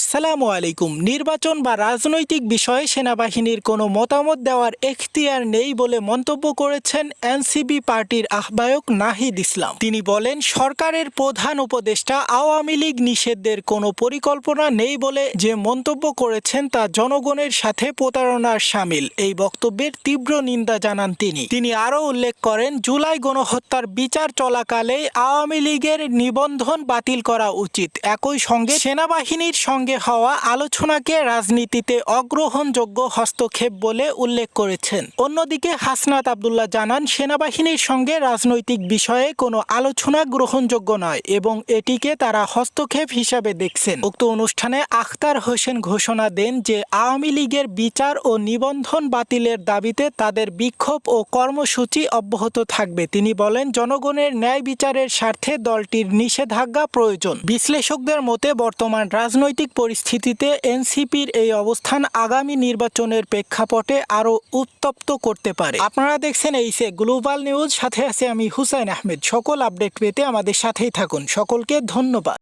আসসালামু আলাইকুম। নির্বাচন বা রাজনৈতিক বিষয়ে সেনাবাহিনীর কোনো মতামত দেওয়ার এখতিয়ার নেই বলে মন্তব্য করেছেন এনসিপি পার্টির আহ্বায়ক নাহিদ ইসলাম। তিনি বলেন, সরকারের প্রধান উপদেষ্টা আওয়ামী লীগ নিষিদ্ধের কোনো পরিকল্পনা নেই বলে যে মন্তব্য করেছেন তা জনগণের সাথে প্রতারণার শামিল। এই বক্তব্যের তীব্র নিন্দা জানান তিনি আরও উল্লেখ করেন, জুলাই গণহত্যার বিচার চলাকালে আওয়ামী লীগের নিবন্ধন বাতিল করা উচিত। একই সঙ্গে সেনাবাহিনীর সঙ্গে হওয়া আলোচনাকে রাজনীতিতে অগ্রহণযোগ্য হস্তক্ষেপ বলে উল্লেখ করেছেন। অন্যদিকে হাসনাত আব্দুল্লাহ জানান, সেনাবাহিনীর সঙ্গে রাজনৈতিক বিষয়ে কোনো আলোচনা গ্রহণযোগ্য নয় এবং এটিকে তারা হস্তক্ষেপ হিসাবে দেখছেন। উক্ত অনুষ্ঠানে আখতার হোসেন ঘোষণা দেন যে আওয়ামী লীগের বিচার ও নিবন্ধন বাতিলের দাবিতে তাদের বিক্ষোভ ও কর্মসূচি অব্যাহত থাকবে। তিনি বলেন, জনগণের ন্যায় বিচারের স্বার্থে দলটির নিষেধাজ্ঞা প্রয়োজন। বিশ্লেষকদের মতে বর্তমান রাজনৈতিক পরিস্থিতিতে এনসিপির এই অবস্থান আগামী নির্বাচনের প্রেক্ষাপটে আরও উত্তপ্ত করতে পারে। আপনারা দেখছেন এইসে গ্লোবাল নিউজ, সাথে আছে আমি হুসাইন আহমেদ। সকল আপডেট পেতে আমাদের সাথেই থাকুন। সকলকে ধন্যবাদ।